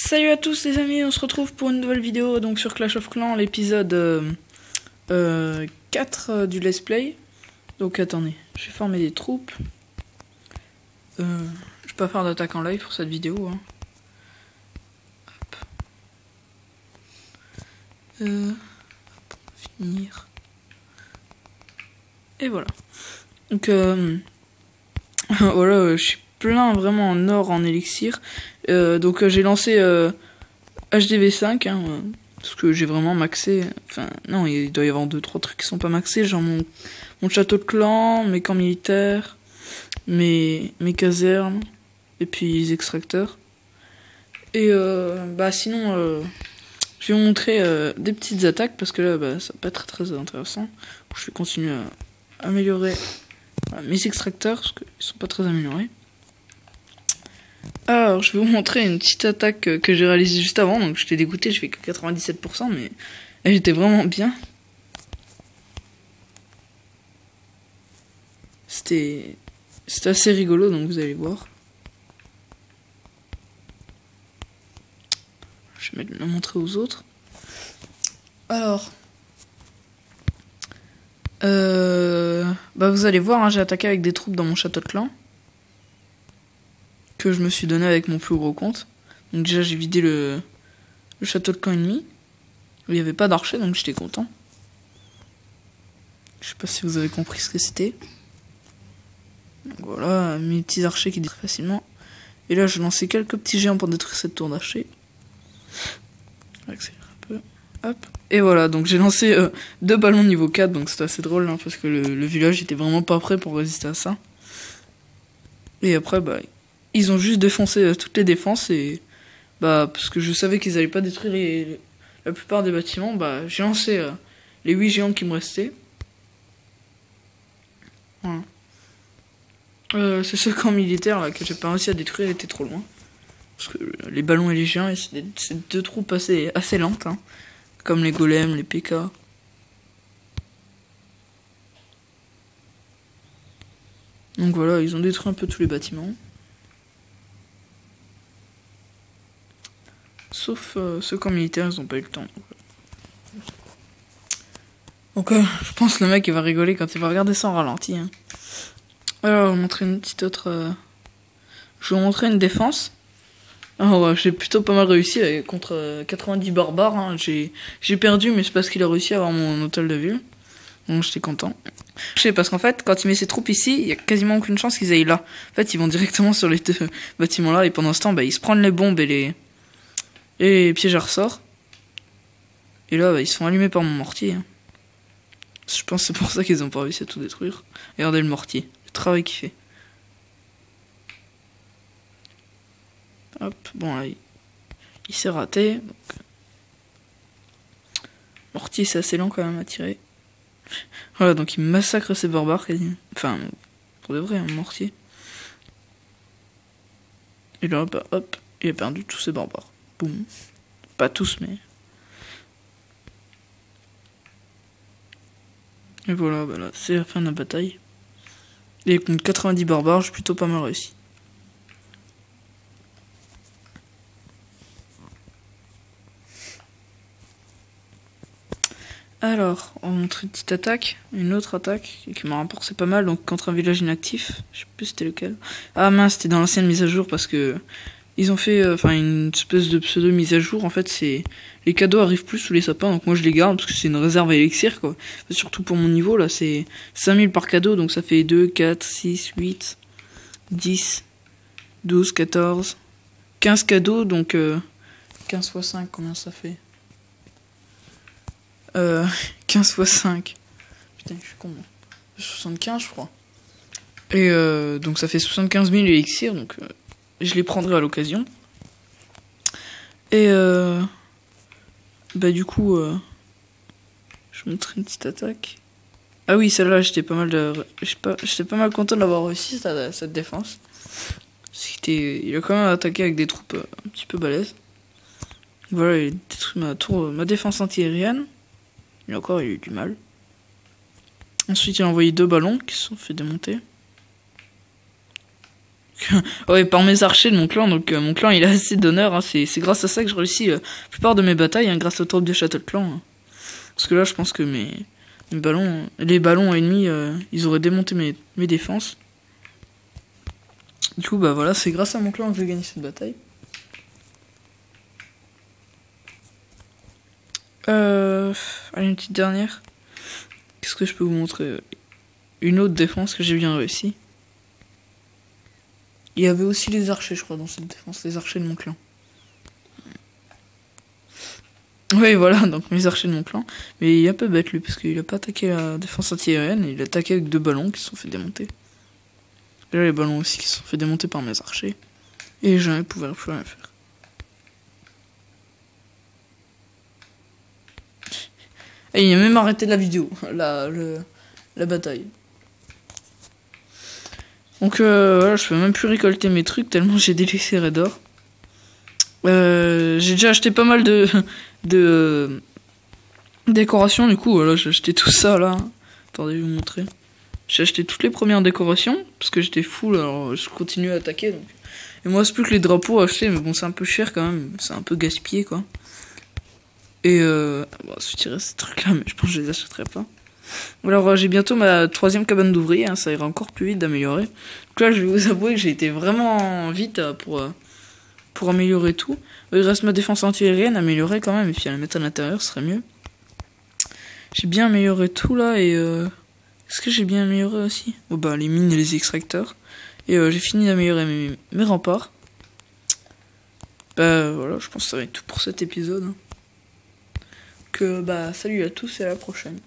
Salut à tous les amis, on se retrouve pour une nouvelle vidéo donc sur Clash of Clans, l'épisode 4 du Let's Play. Donc attendez, je vais former des troupes. Je vais pas faire d'attaque en live pour cette vidéo. Hein. Hop, finir. Et voilà. Donc voilà, je suis plein vraiment en or, en élixir. Donc j'ai lancé HDV5 hein, parce que j'ai vraiment maxé. Enfin non, il doit y avoir 2-3 trucs qui sont pas maxés, genre mon château de clan, mes camps militaires, mes casernes et puis les extracteurs. Et bah sinon je vais vous montrer des petites attaques parce que là ça va pas être très intéressant. Je vais continuer à améliorer mes extracteurs parce qu'ils sont pas très améliorés. Alors, je vais vous montrer une petite attaque que j'ai réalisée juste avant. Donc, j'étais dégoûté, je fais que 97%, mais elle était vraiment bien. C'était assez rigolo, donc vous allez voir. Je vais le montrer aux autres. Alors, bah vous allez voir, hein, j'ai attaqué avec des troupes dans mon château de clan. Que je me suis donné avec mon plus gros compte. Donc déjà j'ai vidé le château de clan ennemi. Il n'y avait pas d'archer donc j'étais content. Je sais pas si vous avez compris ce que c'était. Donc voilà, mes petits archers qui détruisent facilement. Et là je lançais quelques petits géants pour détruire cette tour d'archer. Accélérer un peu. Hop. Et voilà, donc j'ai lancé 2 ballons niveau 4, donc c'était assez drôle hein, parce que le village était vraiment pas prêt pour résister à ça. Et après bah ils ont juste défoncé toutes les défenses et bah parce que je savais qu'ils allaient pas détruire la plupart des bâtiments, bah j'ai lancé les 8 géants qui me restaient. Voilà. C'est ce camp militaire là que j'ai pas réussi à détruire, il était trop loin. Parce que les ballons et les géants, c'est 2 troupes assez lentes, hein, comme les golems, les PK. Donc voilà, ils ont détruit un peu tous les bâtiments. Sauf ceux camps militaires, ils ont pas eu le temps. Donc je pense que le mec il va rigoler quand il va regarder ça en ralenti. Hein. Alors, je vais vous montrer une petite autre... Je vais vous montrer une défense. Alors, j'ai plutôt pas mal réussi contre 90 barbares. Hein. J'ai perdu, mais c'est parce qu'il a réussi à avoir mon hôtel de ville. Donc j'étais content. Je sais, parce qu'en fait, quand il met ses troupes ici, il y a quasiment aucune chance qu'ils aillent là. En fait, ils vont directement sur les 2 bâtiments là, et pendant ce temps, bah, ils se prennent les bombes et les pièges à ressort. Et là, bah, ils se font allumer par mon mortier. Hein. Je pense que c'est pour ça qu'ils ont pas réussi à tout détruire. Regardez le mortier, le travail qu'il fait. Hop, bon là, il s'est raté. Donc... Mortier, c'est assez lent quand même à tirer. Voilà, donc il massacre ces barbares quasi. Enfin, pour de vrai, un mortier. Et là, bah hop, il a perdu tous ses barbares. Boum. Pas tous, mais... Et voilà, bah là, c'est la fin de la bataille. Et contre 90 barbares, j'ai plutôt pas mal réussi. Alors, on montre une petite attaque, une autre attaque qui m'a rapporté pas mal, donc contre un village inactif. Je sais plus c'était lequel. Ah mince, c'était dans l'ancienne mise à jour parce que ils ont fait une espèce de pseudo mise à jour. En fait, c'est les cadeaux arrivent plus sous les sapins, donc moi je les garde parce que c'est une réserve à élixir quoi. Enfin, surtout pour mon niveau là, c'est 5000 par cadeau, donc ça fait 2, 4, 6, 8, 10, 12, 14, 15 cadeaux, donc 15 x 5, combien ça fait 15 x 5. Putain, je suis con. 75, je crois. Et donc ça fait 75 000 élixirs, donc je les prendrai à l'occasion. Et bah du coup, je vous montre une petite attaque. Ah oui, celle-là, j'étais pas mal content d'avoir réussi cette défense. Il a quand même attaqué avec des troupes un petit peu balèzes. Voilà, il a détruit ma défense anti-aérienne. Et encore, il a eu du mal. Ensuite, il a envoyé 2 ballons qui se sont fait démonter. Ouais, par mes archers de mon clan, donc mon clan il a assez d'honneur, hein. C'est grâce à ça que je réussis la plupart de mes batailles, hein, grâce au top de Château de Clan. Hein. Parce que là, je pense que les ballons ennemis, ils auraient démonté mes défenses. Du coup, bah voilà, c'est grâce à mon clan que j'ai gagné cette bataille. Allez, une petite dernière. Qu'est-ce que je peux vous montrer? Une autre défense que j'ai bien réussi. Il y avait aussi les archers, je crois, dans cette défense, les archers de mon clan. Oui, voilà, donc mes archers de mon clan. Mais il est un peu bête, lui, parce qu'il a pas attaqué la défense anti-aérienne, il a attaqué avec 2 ballons qui se sont fait démonter. Et là, les ballons aussi qui se sont fait démonter par mes archers. Et les gens ne pouvaient plus rien faire. Et il a même arrêté la vidéo, la bataille. Donc voilà, je peux même plus récolter mes trucs tellement j'ai délaissé Redor. J'ai déjà acheté pas mal de décorations, du coup voilà, j'ai acheté tout ça là. Attendez, je vais vous montrer. J'ai acheté toutes les premières décorations parce que j'étais full, alors je continue à attaquer. Donc. Et moi c'est plus que les drapeaux à acheter, mais bon c'est un peu cher quand même, c'est un peu gaspillé quoi. Et bon, je tirais ces trucs là, mais je pense que je les achèterai pas. Alors j'ai bientôt ma 3e cabane d'ouvrier, hein, ça ira encore plus vite d'améliorer. Donc là je vais vous avouer que j'ai été vraiment vite pour améliorer tout. Il reste ma défense anti-aérienne améliorée quand même, et puis à la mettre à l'intérieur ce serait mieux. J'ai bien amélioré tout là, et est-ce que j'ai bien amélioré aussi? Oh bah les mines et les extracteurs. Et j'ai fini d'améliorer mes remparts. Bah voilà, je pense que ça va être tout pour cet épisode. Hein. Que bah salut à tous et à la prochaine.